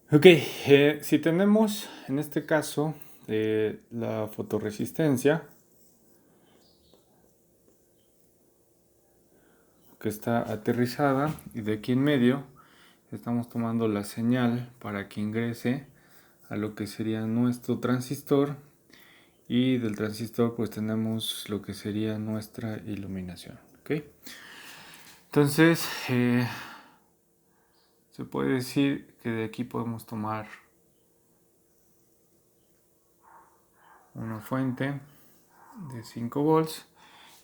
Ok, si tenemos en este caso la fotorresistencia que está aterrizada y de aquí en medio estamos tomando la señal para que ingrese a lo que sería nuestro transistor y del transistor pues tenemos lo que sería nuestra iluminación. ¿Ok? Entonces se puede decir que de aquí podemos tomar una fuente de 5 volts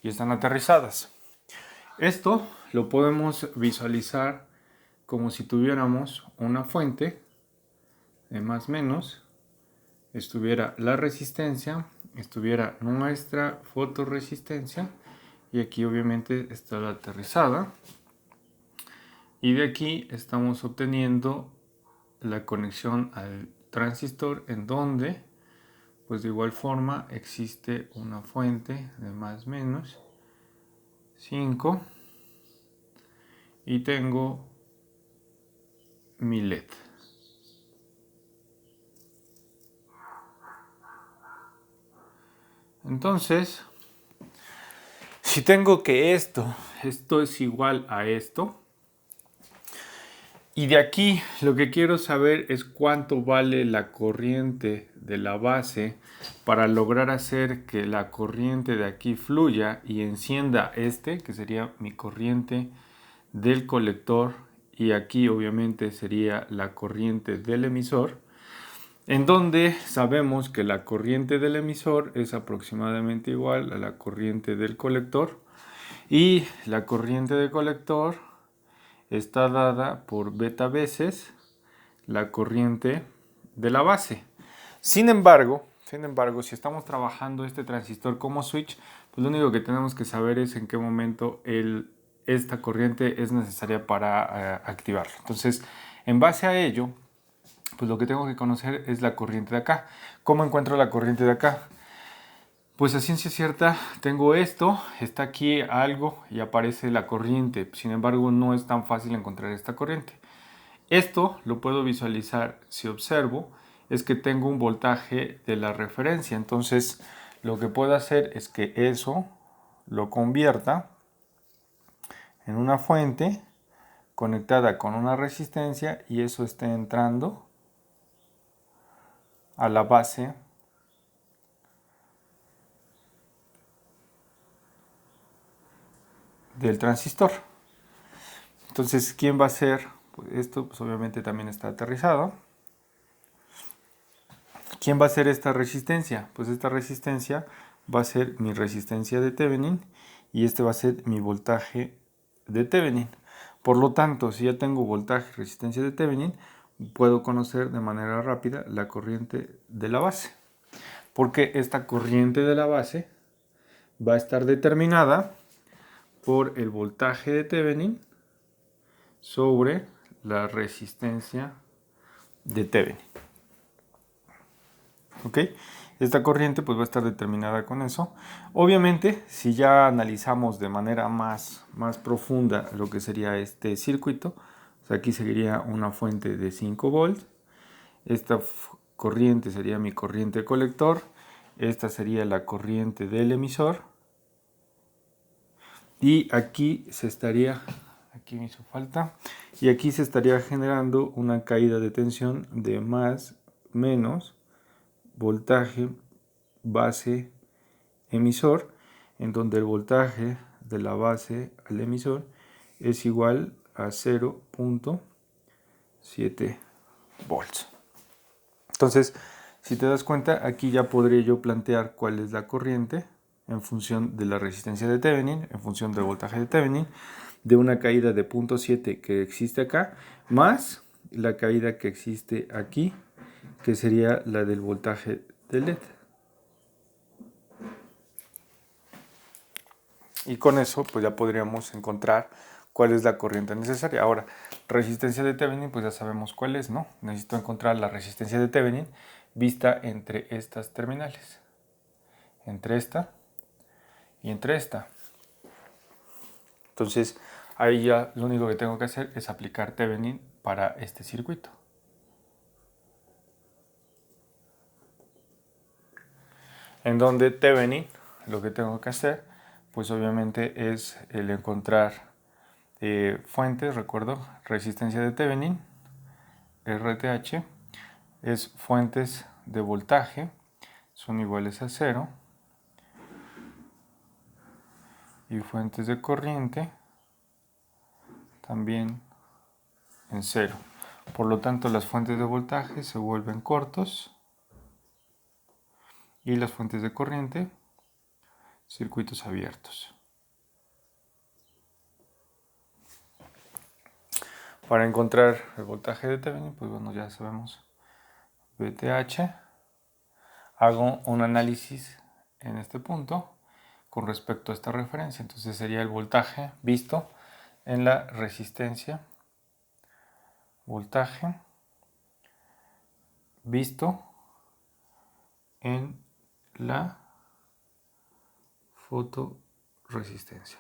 y están aterrizadas. Esto lo podemos visualizar como si tuviéramos una fuente de más o menos, estuviera la resistencia, estuviera nuestra fotorresistencia y aquí obviamente está la aterrizada y de aquí estamos obteniendo la conexión al transistor en donde pues de igual forma existe una fuente de más o menos 5 y tengo mi LED. Entonces, si tengo que esto es igual a esto, y de aquí lo que quiero saber es cuánto vale la corriente de la base para lograr hacer que la corriente de aquí fluya y encienda que sería mi corriente del colector, y aquí obviamente sería la corriente del emisor, en donde sabemos que la corriente del emisor es aproximadamente igual a la corriente del colector y la corriente del colector está dada por beta veces la corriente de la base. Sin embargo, si estamos trabajando este transistor como switch, pues lo único que tenemos que saber es en qué momento esta corriente es necesaria para activarlo. Entonces, en base a ello, pues lo que tengo que conocer es la corriente de acá. ¿Cómo encuentro la corriente de acá? Pues a ciencia cierta tengo esto, está aquí algo y aparece la corriente. Sin embargo, no es tan fácil encontrar esta corriente. Esto lo puedo visualizar si observo, es que tengo un voltaje de la referencia. Entonces, lo que puedo hacer es que eso lo convierta en una fuente conectada con una resistencia y eso esté entrando a la base del transistor. Entonces, ¿quién va a ser? Pues esto pues obviamente también está aterrizado. ¿Quién va a ser esta resistencia? Pues esta resistencia va a ser mi resistencia de Thevenin y este va a ser mi voltaje de Thevenin. Por lo tanto, si ya tengo voltaje y resistencia de Thevenin, puedo conocer de manera rápida la corriente de la base. Porque esta corriente de la base va a estar determinada por el voltaje de Thevenin sobre la resistencia de Thevenin. ¿Ok? Esta corriente pues va a estar determinada con eso. Obviamente, si ya analizamos de manera más profunda lo que sería este circuito, o sea, aquí seguiría una fuente de 5 volts. Esta corriente sería mi corriente colector. Esta sería la corriente del emisor. Y aquí aquí me hizo falta, y aquí se estaría generando una caída de tensión de más menos voltaje base emisor, en donde el voltaje de la base al emisor es igual a 0.7 volts. Entonces, si te das cuenta, aquí ya podría yo plantear cuál es la corriente en función de la resistencia de Thevenin, en función del voltaje de Thevenin, de una caída de 0.7 que existe acá, más la caída que existe aquí, que sería la del voltaje de LED. Y con eso pues ya podríamos encontrar cuál es la corriente necesaria. Ahora, resistencia de Thevenin, pues ya sabemos cuál es, ¿no? Necesito encontrar la resistencia de Thevenin vista entre estas terminales. Entre esta y entre esta. Entonces, ahí ya lo único que tengo que hacer es aplicar Thevenin para este circuito. En donde Thevenin, lo que tengo que hacer, pues obviamente es el encontrar fuentes, recuerdo, resistencia de Thevenin, RTH, es fuentes de voltaje, son iguales a 0, y fuentes de corriente también en 0. Por lo tanto, las fuentes de voltaje se vuelven cortos y las fuentes de corriente, circuitos abiertos. Para encontrar el voltaje de Thevenin, pues bueno, ya sabemos VTH. Hago un análisis en este punto con respecto a esta referencia. Entonces sería el voltaje visto en la resistencia, voltaje visto en la fotoresistencia.